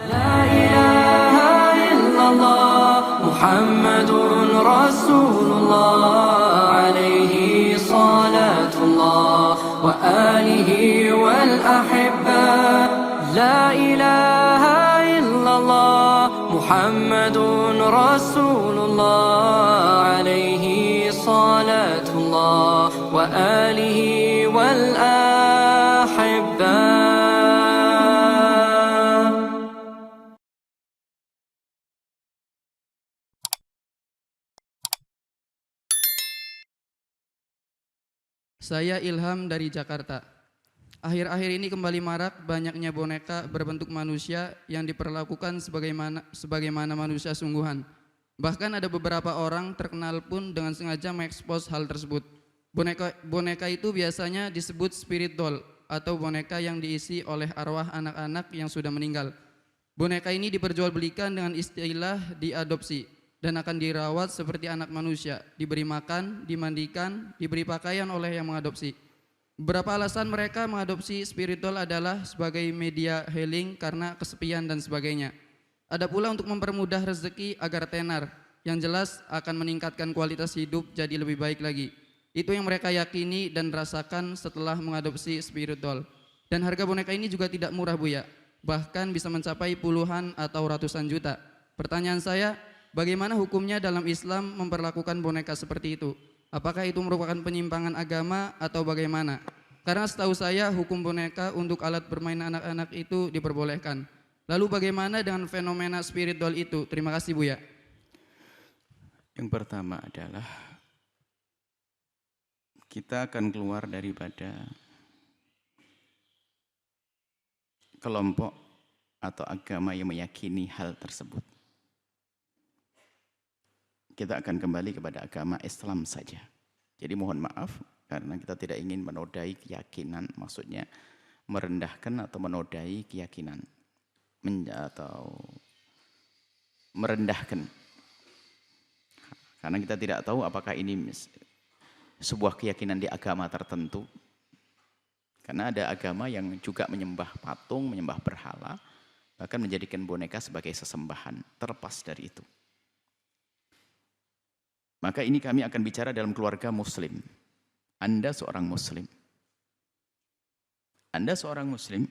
لا إله إلا الله محمد رسول الله عليه صلاة الله وآله والأحبة لا إله إلا الله محمد رسول الله عليه صلاة الله وآله والأحبة. Saya Ilham dari Jakarta. Akhir-akhir ini kembali marak banyaknya boneka berbentuk manusia yang diperlakukan sebagaimana manusia sungguhan. Bahkan ada beberapa orang terkenal pun dengan sengaja mengekspos hal tersebut. Boneka itu biasanya disebut spirit doll atau boneka yang diisi oleh arwah anak-anak yang sudah meninggal. Boneka ini diperjualbelikan dengan istilah diadopsi dan akan dirawat seperti anak manusia, diberi makan, dimandikan, diberi pakaian oleh yang mengadopsi. Beberapa alasan mereka mengadopsi spiritual adalah sebagai media healing karena kesepian dan sebagainya. Ada pula untuk mempermudah rezeki agar tenar, yang jelas akan meningkatkan kualitas hidup jadi lebih baik lagi. Itu yang mereka yakini dan rasakan setelah mengadopsi spiritual. Dan harga boneka ini juga tidak murah, Buya, bahkan bisa mencapai puluhan atau ratusan juta. Pertanyaan saya, bagaimana hukumnya dalam Islam memperlakukan boneka seperti itu? Apakah itu merupakan penyimpangan agama atau bagaimana? Karena setahu saya hukum boneka untuk alat bermain anak-anak itu diperbolehkan. Lalu bagaimana dengan fenomena spirit doll itu? Terima kasih, Buya. Yang pertama adalah kita akan keluar daripada kelompok atau agama yang meyakini hal tersebut. Kita akan kembali kepada agama Islam saja. Jadi mohon maaf karena kita tidak ingin menodai keyakinan, maksudnya merendahkan atau menodai keyakinan atau merendahkan. Karena kita tidak tahu apakah ini sebuah keyakinan di agama tertentu. Karena ada agama yang juga menyembah patung, menyembah berhala, bahkan menjadikan boneka sebagai sesembahan. Terlepas dari itu. Maka ini kami akan bicara dalam keluarga muslim. Anda seorang muslim. Anda seorang muslim.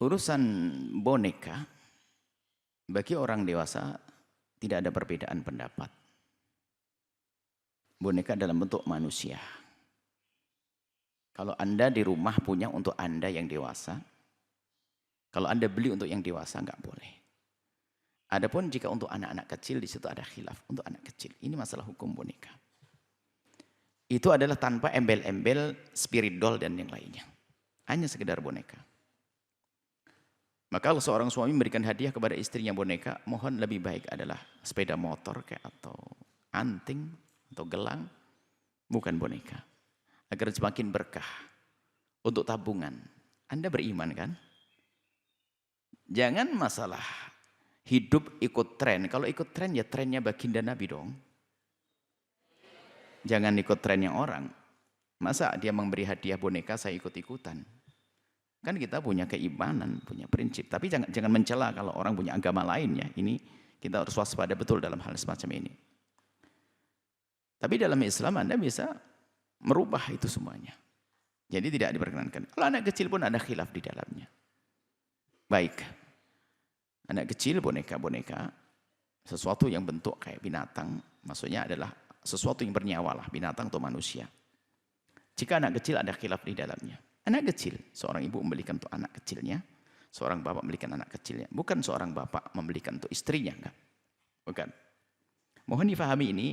Urusan boneka, bagi orang dewasa tidak ada perbedaan pendapat. Boneka dalam bentuk manusia. Kalau Anda di rumah punya untuk Anda yang dewasa, kalau Anda beli untuk yang dewasa enggak boleh. Adapun jika untuk anak-anak kecil, di situ ada khilaf untuk anak kecil. Ini masalah hukum boneka. Itu adalah tanpa embel-embel spirit doll dan yang lainnya. Hanya sekedar boneka. Maka kalau seorang suami memberikan hadiah kepada istrinya boneka, mohon lebih baik adalah sepeda motor kayak atau anting atau gelang, bukan boneka. Agar semakin berkah untuk tabungan. Anda beriman kan? Jangan masalah hidup ikut tren. Kalau ikut tren ya trennya baginda Nabi dong. Jangan ikut trennya orang. Masa dia memberi hadiah boneka saya ikut-ikutan. Kan kita punya keimanan, punya prinsip. Tapi jangan mencela kalau orang punya agama lain ya. Ini kita harus waspada betul dalam hal semacam ini. Tapi dalam Islam Anda bisa merubah itu semuanya. Jadi tidak diperkenankan. Kalau anak kecil pun ada khilaf di dalamnya. Baik. Anak kecil boneka-boneka, sesuatu yang bentuk kayak binatang, maksudnya adalah sesuatu yang bernyawa lah, binatang atau manusia. Jika anak kecil ada khilaf di dalamnya. Anak kecil, seorang ibu membelikan untuk anak kecilnya, seorang bapak membelikan anak kecilnya. Bukan seorang bapak membelikan untuk istrinya, enggak. Bukan. Mohon difahami ini.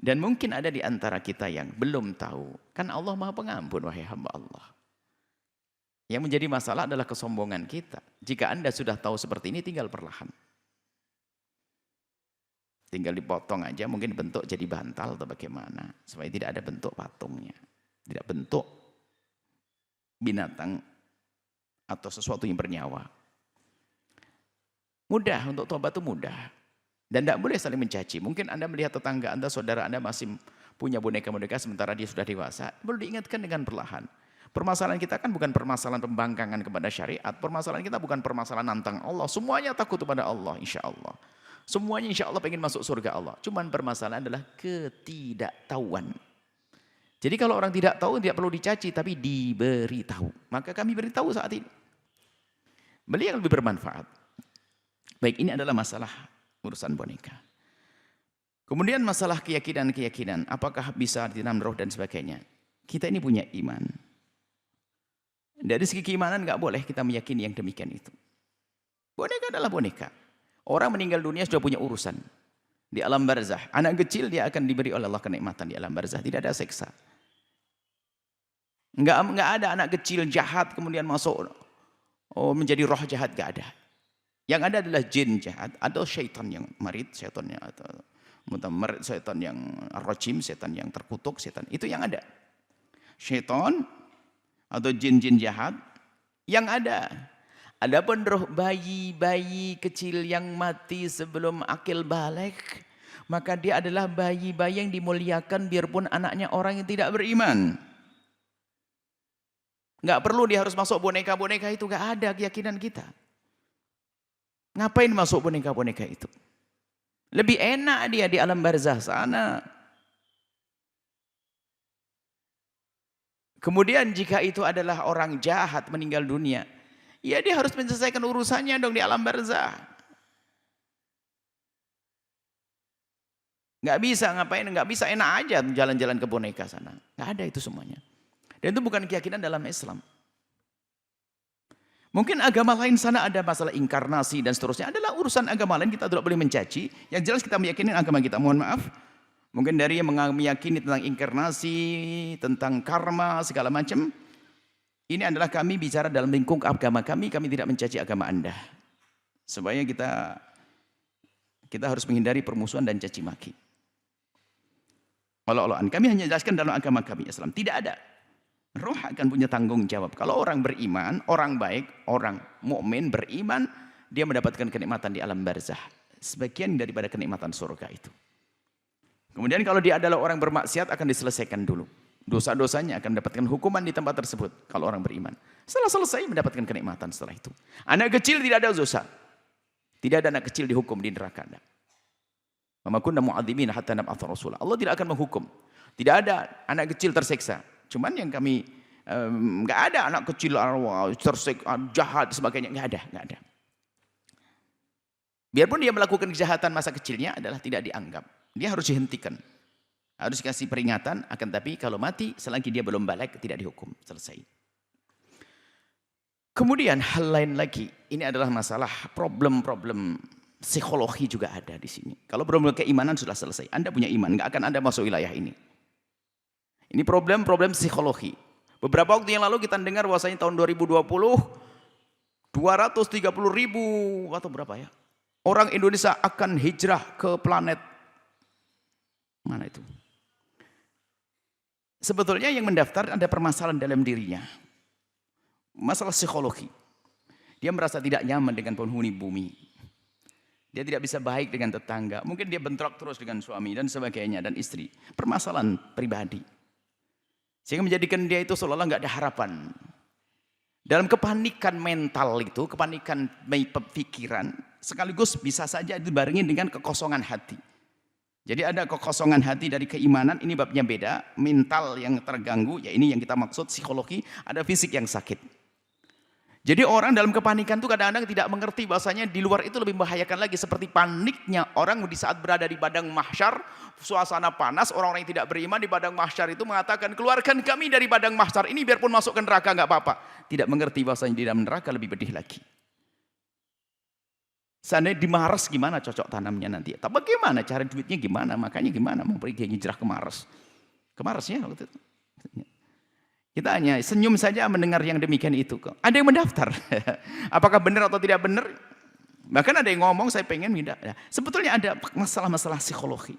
Dan mungkin ada di antara kita yang belum tahu. Kan Allah Maha Pengampun, wahai hamba Allah. Yang menjadi masalah adalah kesombongan kita. Jika Anda sudah tahu seperti ini, tinggal perlahan. Tinggal dipotong aja, mungkin bentuk jadi bantal atau bagaimana. Supaya tidak ada bentuk patungnya. Tidak bentuk binatang atau sesuatu yang bernyawa. Mudah, untuk tobat itu mudah. Dan tidak boleh saling mencaci. Mungkin Anda melihat tetangga Anda, saudara Anda masih punya boneka-boneka sementara dia sudah dewasa. Perlu diingatkan dengan perlahan. Permasalahan kita kan bukan permasalahan pembangkangan kepada syariat. Permasalahan kita bukan permasalahan nantang Allah. Semuanya takut kepada Allah, insya Allah. Semuanya insya Allah pengen masuk surga Allah. Cuman permasalahan adalah ketidaktahuan. Jadi kalau orang tidak tahu tidak perlu dicaci, tapi diberitahu. Maka kami beritahu saat ini. Beli yang lebih bermanfaat. Baik, ini adalah masalah urusan boneka. Kemudian masalah keyakinan-keyakinan. Apakah bisa ditanam roh dan sebagainya. Kita ini punya iman. Dari segi keimanan nggak boleh kita meyakini yang demikian itu. Boneka adalah boneka. Orang meninggal dunia sudah punya urusan. Di alam barzah. Anak kecil dia akan diberi oleh Allah kenikmatan di alam barzah. Tidak ada seksa. Nggak ada anak kecil jahat kemudian masuk menjadi roh jahat. Nggak ada. Yang ada adalah jin jahat. Atau syaitan yang marid. Syaitannya atau mutamarrid, syaitan yang rajim, syaitan yang terkutuk. Syaitan. Itu yang ada. Syaitan atau jin-jin jahat yang ada. Adapun roh bayi-bayi kecil yang mati sebelum akil balik, maka dia adalah bayi-bayi yang dimuliakan biarpun anaknya orang yang tidak beriman. Nggak perlu dia harus masuk boneka-boneka itu, nggak ada keyakinan kita. Ngapain masuk boneka-boneka itu? Lebih enak dia di alam barzah sana. Kemudian jika itu adalah orang jahat meninggal dunia, ya dia harus menyelesaikan urusannya dong di alam barzah. Nggak bisa ngapain, nggak bisa enak aja jalan-jalan ke boneka sana. Nggak ada itu semuanya. Dan itu bukan keyakinan dalam Islam. Mungkin agama lain sana ada masalah inkarnasi dan seterusnya. Adalah urusan agama lain, kita tidak boleh mencaci. Yang jelas kita meyakini agama kita. Mohon maaf. Mungkin dari yang meyakini tentang inkarnasi, tentang karma, segala macam. Ini adalah kami bicara dalam lingkup agama kami tidak mencaci agama Anda. Supaya kita harus menghindari permusuhan dan caci maki. Olok-olokan. Kami hanya jelaskan dalam agama kami Islam. Tidak ada. Roh akan punya tanggung jawab. Kalau orang beriman, orang baik, orang mukmin beriman, dia mendapatkan kenikmatan di alam barzah. Sebagian daripada kenikmatan surga itu. Kemudian kalau dia adalah orang bermaksiat akan diselesaikan dulu. Dosa-dosanya akan mendapatkan hukuman di tempat tersebut kalau orang beriman. Setelah selesai mendapatkan kenikmatan setelah itu. Anak kecil tidak ada dosa. Tidak ada anak kecil dihukum di neraka. Wa ma kunna mu'adzibina hatta nab'atha rasula. Allah tidak akan menghukum. Tidak ada anak kecil tersiksa. Cuman yang kami enggak ada anak kecil tersiksa jahat sebagainya, enggak ada. Biarpun dia melakukan kejahatan masa kecilnya adalah tidak dianggap. Dia harus dihentikan. Harus dikasih peringatan, akan tapi kalau mati selagi dia belum balik tidak dihukum, selesai. Kemudian hal lain lagi, ini adalah masalah problem-problem psikologi juga ada di sini. Kalau problem keimanan sudah selesai, Anda punya iman, nggak akan Anda masuk wilayah ini. Ini problem-problem psikologi. Beberapa waktu yang lalu kita dengar bahwasanya tahun 2020 230.000 atau berapa ya? Orang Indonesia akan hijrah ke planet mana itu? Sebetulnya yang mendaftar ada permasalahan dalam dirinya. Masalah psikologi. Dia merasa tidak nyaman dengan penghuni bumi. Dia tidak bisa baik dengan tetangga. Mungkin dia bentrok terus dengan suami dan sebagainya dan istri. Permasalahan pribadi. Sehingga menjadikan dia itu seolah-olah nggak ada harapan. Dalam kepanikan mental itu, kepanikan pikiran, sekaligus bisa saja dibarengin dengan kekosongan hati. Jadi ada kekosongan hati dari keimanan, ini babnya beda. Mental yang terganggu, ya ini yang kita maksud psikologi, ada fisik yang sakit. Jadi orang dalam kepanikan itu kadang-kadang tidak mengerti bahasanya di luar itu lebih membahayakan lagi. Seperti paniknya orang di saat berada di padang mahsyar, suasana panas, orang-orang yang tidak beriman di padang mahsyar itu mengatakan, keluarkan kami dari padang mahsyar ini biarpun masuk ke neraka nggak apa-apa. Tidak mengerti bahasanya di dalam neraka lebih pedih lagi. Seandainya di Mars gimana cocok tanamnya nanti? Tapi bagaimana cara duitnya gimana? Makanya gimana mau pergi hijrah ke Mars? Ke Mars ya waktu itu. Kita hanya senyum saja mendengar yang demikian itu. Ada yang mendaftar. Apakah benar atau tidak benar? Bahkan ada yang ngomong saya pengen pindah. Sebetulnya ada masalah-masalah psikologi.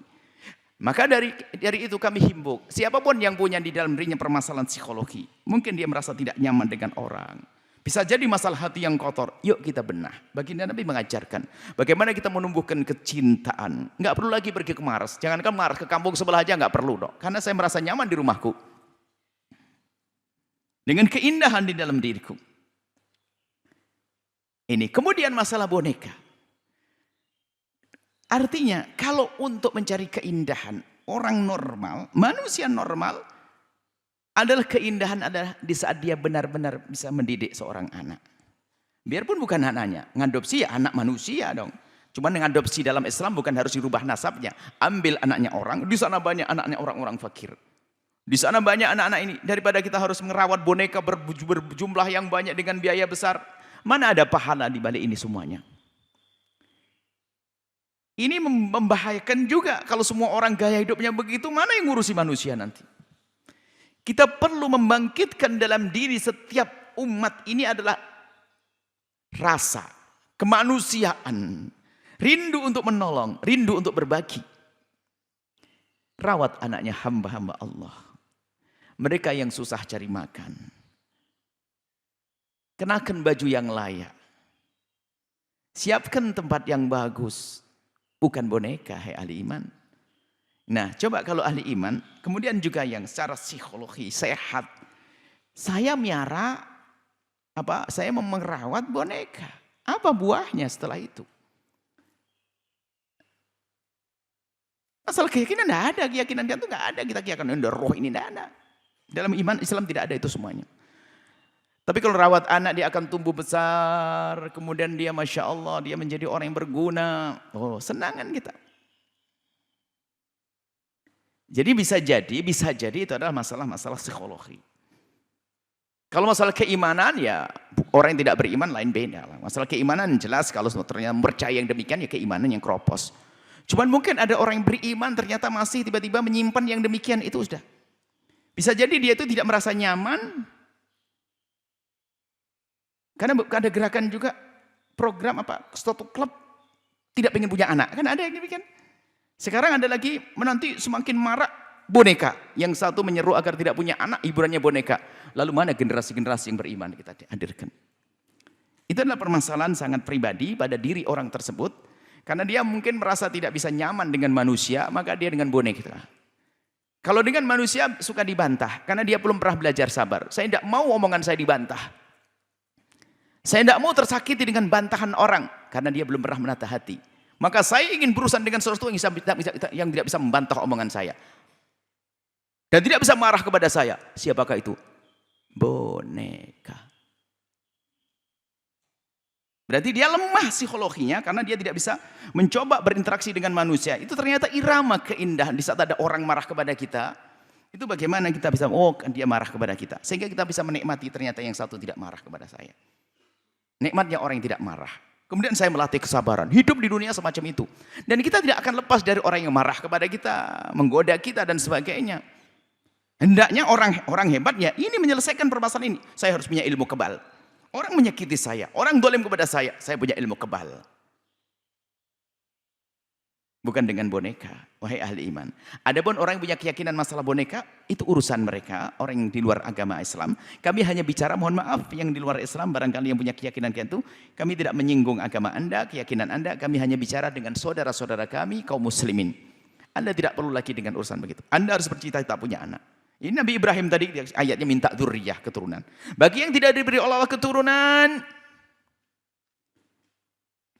Maka dari itu kami himbau. Siapapun yang punya di dalam dirinya permasalahan psikologi. Mungkin dia merasa tidak nyaman dengan orang. Bisa jadi masalah hati yang kotor. Yuk kita benah. Baginda Nabi mengajarkan. Bagaimana kita menumbuhkan kecintaan. Nggak perlu lagi pergi ke Mars. Jangankan Mars, ke kampung sebelah aja nggak perlu dong. Karena saya merasa nyaman di rumahku. dengan keindahan di dalam diriku. Ini kemudian masalah boneka. Artinya kalau untuk mencari keindahan, orang normal, manusia normal, adalah keindahan adalah di saat dia benar-benar bisa mendidik seorang anak. Biarpun bukan anaknya, ngadopsi ya anak manusia dong. Cuman ngadopsi dalam Islam bukan harus dirubah nasabnya. Ambil anaknya orang, di sana banyak anaknya orang-orang fakir. Di sana banyak anak-anak ini, daripada kita harus merawat boneka berjumlah yang banyak dengan biaya besar, mana ada pahala di balik ini semuanya. Ini membahayakan juga kalau semua orang gaya hidupnya begitu, mana yang ngurusi manusia nanti? Kita perlu membangkitkan dalam diri setiap umat ini adalah rasa, kemanusiaan, rindu untuk menolong, rindu untuk berbagi. Rawat anaknya hamba-hamba Allah. Mereka yang susah cari makan. Kenakan baju yang layak. Siapkan tempat yang bagus. Bukan boneka, hai ahli iman. Nah, coba kalau ahli iman, kemudian juga yang secara psikologi sehat. Saya miara, saya merawat boneka. Apa buahnya setelah itu? Masalah keyakinan tidak ada, keyakinan itu tidak ada. Kita keyakinan roh ini tidak ada. Dalam iman Islam tidak ada itu semuanya. Tapi kalau rawat anak dia akan tumbuh besar, kemudian dia Masya Allah, dia menjadi orang yang berguna. Oh, senangan kita. Jadi bisa jadi itu adalah masalah-masalah psikologi. Kalau masalah keimanan ya orang yang tidak beriman lain beda lah. Masalah keimanan jelas kalau ternyata percaya yang demikian ya keimanan yang kropos. Cuman mungkin ada orang yang beriman ternyata masih tiba-tiba menyimpan yang demikian itu sudah. Bisa jadi dia itu tidak merasa nyaman. Karena ada gerakan juga program suatu klub tidak pengen punya anak. Kan ada yang demikian. Sekarang ada lagi menanti semakin marak boneka. Yang satu menyeru agar tidak punya anak, hiburannya boneka. Lalu mana generasi-generasi yang beriman kita hadirkan. Itu adalah permasalahan sangat pribadi pada diri orang tersebut. Karena dia mungkin merasa tidak bisa nyaman dengan manusia, maka dia dengan boneka. Kalau dengan manusia suka dibantah. Karena dia belum pernah belajar sabar. Saya tidak mau omongan saya dibantah. Saya tidak mau tersakiti dengan bantahan orang. Karena dia belum pernah menata hati. Maka saya ingin berurusan dengan sesuatu yang tidak bisa membantah omongan saya. Dan tidak bisa marah kepada saya. Siapakah itu? Boneka. Berarti dia lemah psikologinya karena dia tidak bisa mencoba berinteraksi dengan manusia. Itu ternyata irama keindahan di saat ada orang marah kepada kita. Itu bagaimana kita bisa, dia marah kepada kita. Sehingga kita bisa menikmati ternyata yang satu tidak marah kepada saya. Nikmatnya orang yang tidak marah. Kemudian saya melatih kesabaran. Hidup di dunia semacam itu. Dan kita tidak akan lepas dari orang yang marah kepada kita. Menggoda kita dan sebagainya. Hendaknya orang hebat ya ini menyelesaikan permasalahan ini. Saya harus punya ilmu kebal. Orang menyakiti saya. Orang dolim kepada saya punya ilmu kebal. Bukan dengan boneka. Wahai ahli iman. Adapun orang yang punya keyakinan masalah boneka. Itu urusan mereka. Orang yang di luar agama Islam. Kami hanya bicara mohon maaf. Yang di luar Islam. Barangkali yang punya keyakinan itu. Kami tidak menyinggung agama anda. Keyakinan anda. Kami hanya bicara dengan saudara-saudara kami. Kaum muslimin. Anda tidak perlu lagi dengan urusan begitu. Anda harus bercita-cita punya anak. Ini Nabi Ibrahim tadi ayatnya minta dzurriyyah keturunan. Bagi yang tidak diberi Allah keturunan.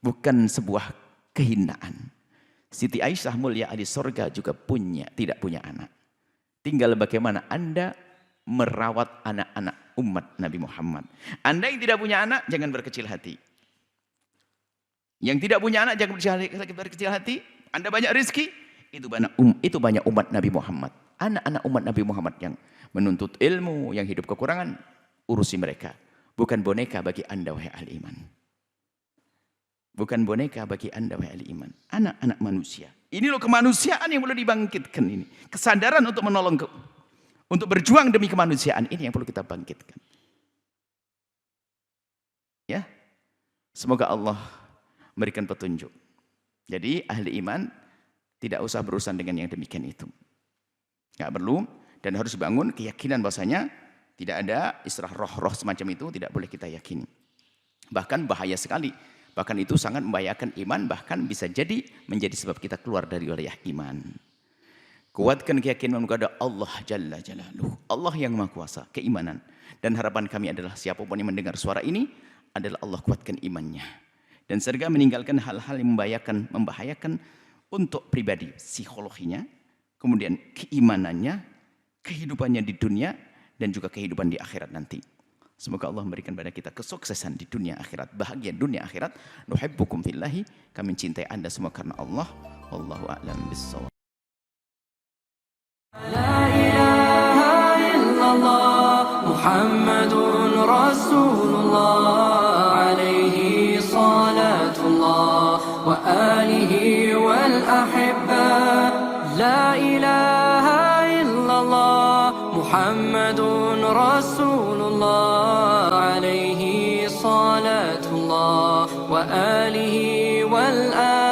Bukan sebuah kehinaan. Siti Aisyah mulia ahli surga juga tidak punya anak. Tinggal bagaimana Anda merawat anak-anak umat Nabi Muhammad. Anda yang tidak punya anak, jangan berkecil hati. Yang tidak punya anak, jangan berkecil hati. Anda banyak rezeki, itu banyak umat Nabi Muhammad. Anak-anak umat Nabi Muhammad yang menuntut ilmu, yang hidup kekurangan, urusi mereka. Bukan boneka bagi Anda, wahai ahli iman. Bukan boneka bagi Anda, wahai ahli iman. Anak-anak manusia. Ini loh kemanusiaan yang perlu dibangkitkan ini. Kesadaran untuk menolong, untuk berjuang demi kemanusiaan ini yang perlu kita bangkitkan. Ya, semoga Allah memberikan petunjuk. Jadi ahli iman tidak usah berurusan dengan yang demikian itu. Nggak perlu dan harus bangun keyakinan bahwasanya tidak ada istilah roh-roh semacam itu tidak boleh kita yakini. Bahkan bahaya sekali. Bahkan itu sangat membahayakan iman, bahkan bisa jadi menjadi sebab kita keluar dari wilayah iman. Kuatkan keyakinan kepada Allah Jalla Jalaluhu. Allah yang Maha Kuasa, keimanan. Dan harapan kami adalah siapapun yang mendengar suara ini adalah Allah kuatkan imannya. Dan segera meninggalkan hal-hal yang membahayakan untuk pribadi, psikologinya, kemudian keimanannya, kehidupannya di dunia, dan juga kehidupan di akhirat nanti. Semoga Allah memberikan pada kita kesuksesan di dunia akhirat, bahagia dunia akhirat. Nuhibbukum fillahi, kami cintai Anda semua karena Allah. Wallahu a'lam bissawab. لا إله إلا الله محمد رسول الله عليه صلاة الله وآله والأحبة لا إله إلا الله محمد رسول الله عليه صلاة الله وآله والآخرة